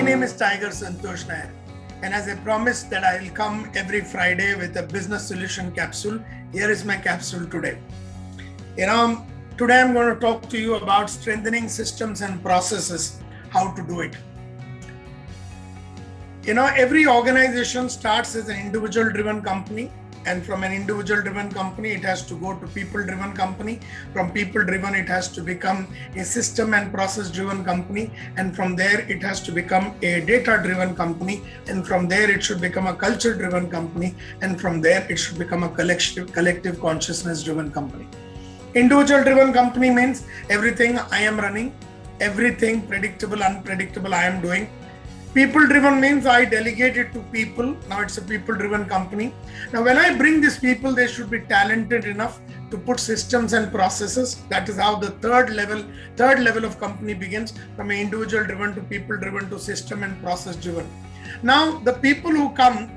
name is Santosh Nair, and as I promised that I will come every Friday with a Business Solution Capsule, here is my capsule today. Today I'm going to talk to you about strengthening systems and processes, how to do it. Every organization starts as an individual-driven company, and from an individual-driven company, it has to go to people-driven company. From people-driven, it has to become a system and process-driven company, and from there, it has to become a data-driven company, and from there, it should become a culture-driven company, and from there, it should become a collective consciousness-driven company. Individual-driven company means everything I am running, everything predictable, unpredictable I am doing. People-driven means I delegate it to people. Now it's a people-driven company. Now when I bring these people, they should be talented enough to put systems and processes. That is how the third level of company begins, from individual-driven to people-driven to system and process-driven. Now the people who come,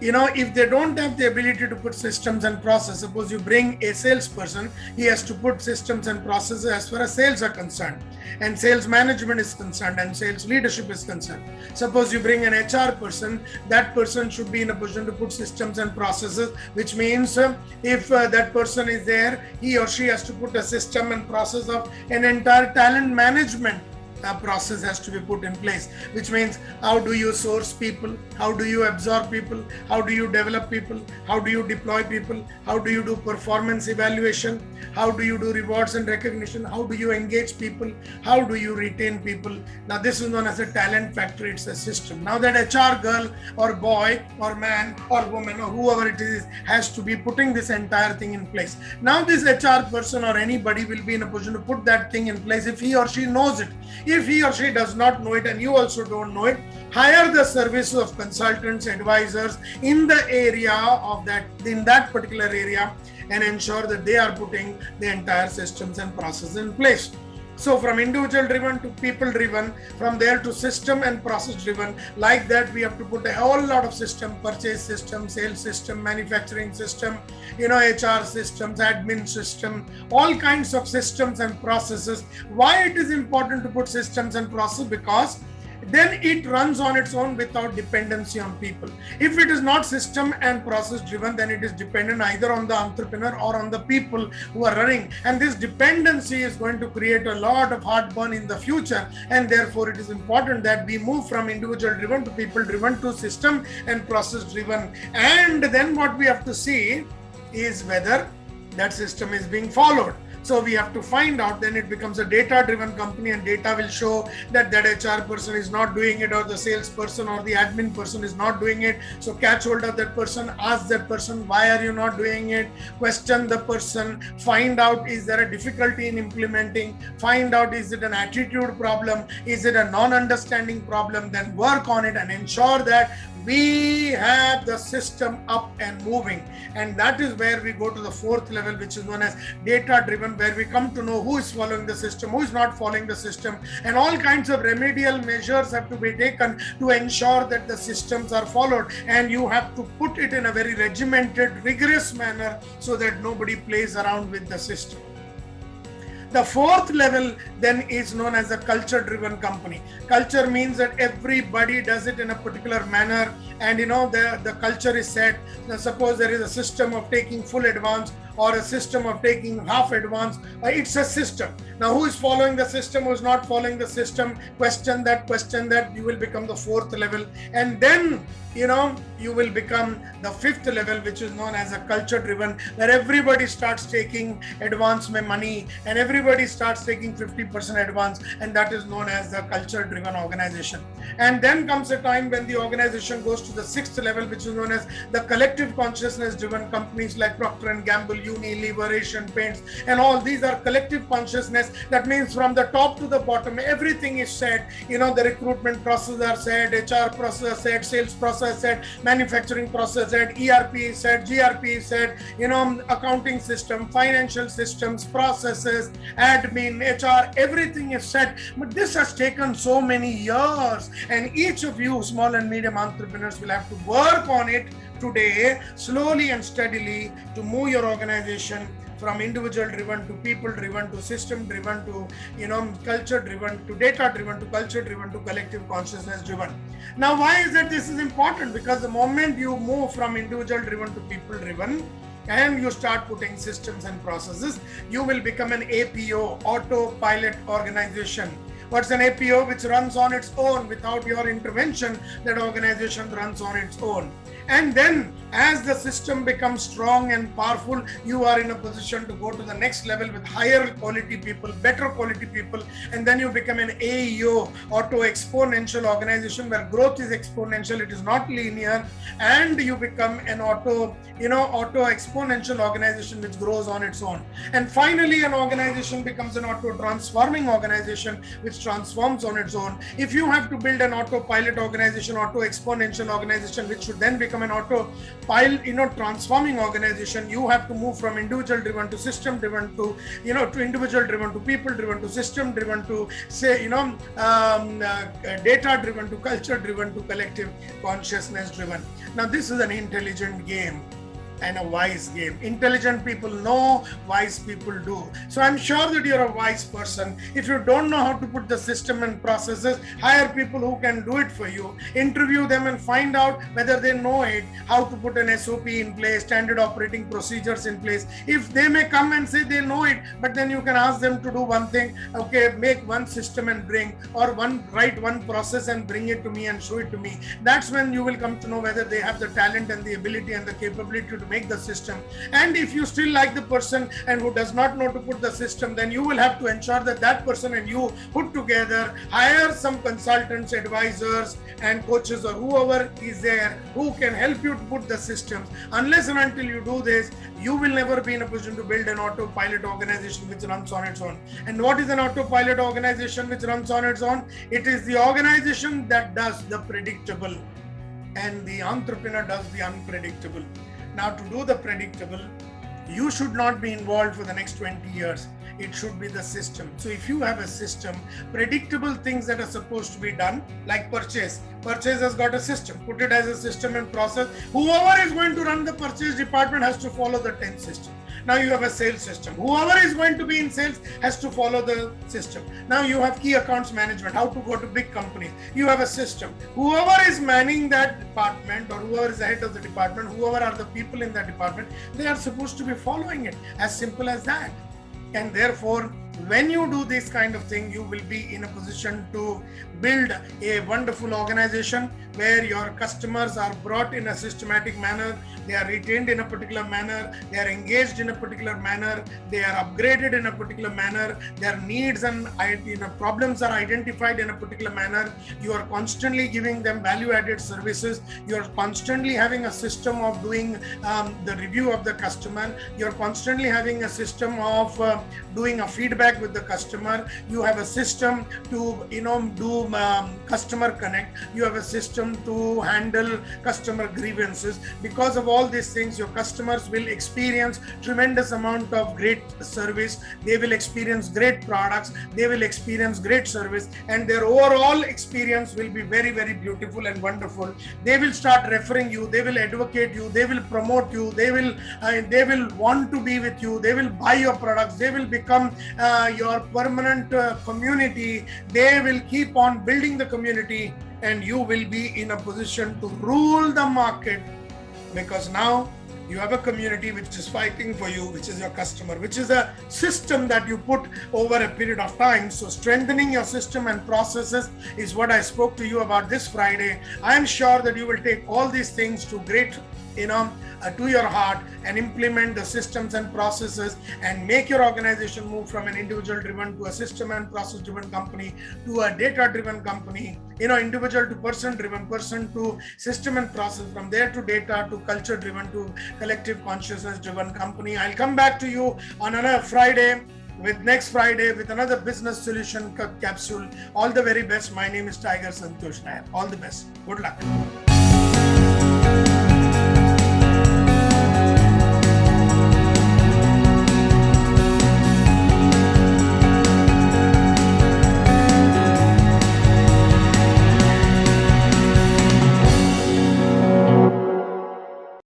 if they don't have the ability to put systems and process, suppose you bring a salesperson, he has to put systems and processes as far as sales are concerned, and sales management is concerned, and sales leadership is concerned. Suppose you bring an HR person, that person should be in a position to put systems and processes, which means if that person is there, he or she has to put a system and process of an entire talent management. A process has to be put in place, which means how do you source people, how do you absorb people, how do you develop people, how do you deploy people, how do you do performance evaluation, how do you do rewards and recognition, how do you engage people, how do you retain people. Now this is known as a talent factory, it's a system. Now that HR girl or boy or man or woman or whoever it is has to be putting this entire thing in place. Now this HR person or anybody will be in a position to put that thing in place if he or she knows it. If he or she does not know it and you also don't know it, hire the services of consultants, advisors in the area of in that particular area, and ensure that they are putting the entire systems and processes in place. So from individual driven to people driven, from there to system and process driven, like that we have to put a whole lot of system, purchase system, sales system, manufacturing system, HR systems, admin system, all kinds of systems and processes. Why it is important to put systems and process? Because then it runs on its own without dependency on people. If it is not system and process driven, then it is dependent either on the entrepreneur or on the people who are running. And this dependency is going to create a lot of heartburn in the future. And therefore, it is important that we move from individual driven to people driven to system and process driven. And then what we have to see is whether that system is being followed. So we have to find out, then it becomes a data-driven company, and data will show that HR person is not doing it, or the salesperson or the admin person is not doing it. So catch hold of that person, ask that person, why are you not doing it? Question the person, find out, is there a difficulty in implementing? Find out, is it an attitude problem? Is it a non-understanding problem? Then work on it and ensure that we have the system up and moving. And that is where we go to the fourth level, which is known as data-driven, where we come to know who is following the system, who is not following the system, and all kinds of remedial measures have to be taken to ensure that the systems are followed. And you have to put it in a very regimented, rigorous manner so that nobody plays around with the system. The fourth level then is known as a culture-driven company. Culture means that everybody does it in a particular manner, and the culture is set. Now, suppose there is a system of taking full advance or a system of taking half advance. It's a system. Now, who is following the system, who is not following the system? Question that, you will become the fourth level. And then, you will become the fifth level, which is known as a culture driven, where everybody starts taking advance money and everybody starts taking 50% advance, and that is known as the culture driven organization. And then comes a time when the organization goes to the sixth level, which is known as the collective consciousness driven companies like Procter & Gamble, Unilever, Asian Paints, and all these are collective consciousness. That means from the top to the bottom, everything is said. The recruitment process are said, HR process said, sales process said, manufacturing process said, ERP is said, GRP is said, accounting system, financial systems, processes, admin, HR, everything is said. But this has taken so many years, and each of you small and medium entrepreneurs will have to work on it today, slowly and steadily, to move your organization from individual driven to people driven to system driven to culture driven to data driven to culture driven to collective consciousness driven. Now, why is that this is important? Because the moment you move from individual driven to people driven and you start putting systems and processes, you will become an APO, autopilot organization. What's an APO? Which runs on its own without your intervention. That organization runs on its own. And then as the system becomes strong and powerful, you are in a position to go to the next level with higher quality people, better quality people, and then you become an AEO, auto exponential organization, where growth is exponential, it is not linear, and you become an auto exponential organization which grows on its own. And finally, an organization becomes an auto transforming organization which transforms on its own. If you have to build an autopilot organization, auto exponential organization, which should then become an transforming organization, you have to move from individual driven to system driven to individual driven to people driven to system driven to data driven to culture driven to collective consciousness driven. Now, this is an intelligent game and a wise game. Intelligent people know, wise people do. So I'm sure that you're a wise person. If you don't know how to put the system and processes, hire people who can do it for you. Interview them and find out whether they know it, how to put an SOP in place, standard operating procedures in place. If they may come and say they know it, but then you can ask them to do one thing, okay, make one system and bring, or write one process and bring it to me and show it to me. That's when you will come to know whether they have the talent and the ability and the capability to make the system. And if you still like the person and who does not know to put the system, then you will have to ensure that that person and you put together, hire some consultants, advisors and coaches or whoever is there who can help you to put the systems. Unless and until you do this, you will never be in a position to build an autopilot organization which runs on its own. And what is an autopilot organization which runs on its own? It is the organization that does the predictable and the entrepreneur does the unpredictable. Now, to do the predictable, you should not be involved for the next 20 years. It should be the system. So if you have a system, predictable things that are supposed to be done, like purchase has got a system, put it as a system and process. Whoever is going to run the purchase department has to follow the 10 system. Now you have a sales system. Whoever is going to be in sales has to follow the system. Now you have key accounts management, how to go to big companies. You have a system. Whoever is manning that department or whoever is the head of the department, whoever are the people in that department, they are supposed to be following it. As simple as that. And therefore, when you do this kind of thing, you will be in a position to build a wonderful organization where your customers are brought in a systematic manner, they are retained in a particular manner, they are engaged in a particular manner, they are upgraded in a particular manner, their needs and problems are identified in a particular manner. You are constantly giving them value-added services. You are constantly having a system of doing the review of the customer. You are constantly having a system of doing a feedback with the customer. You have a system to do customer connect. You have a system to handle customer grievances. Because of all these things, your customers will experience tremendous amount of great service. They will experience great products. They will experience great service, and their overall experience will be very, very beautiful and wonderful. They will start referring you. They will advocate you. They will promote you. They will want to be with you. They will buy your products. They will become your permanent community. They will keep on building the community, and you will be in a position to rule the market, because now you have a community which is fighting for you, which is your customer, which is a system that you put over a period of time. So strengthening your system and processes is what I spoke to you about this Friday. I am sure that you will take all these things to great to your heart and implement the systems and processes and make your organization move from an individual driven to a system and process driven company to a data driven company, individual to person driven, person to system and process, from there to data to culture driven to collective consciousness driven company. I'll come back to you on another Friday with another business solution capsule. All the very best. My name is Santosh Nair. All the best. Good luck.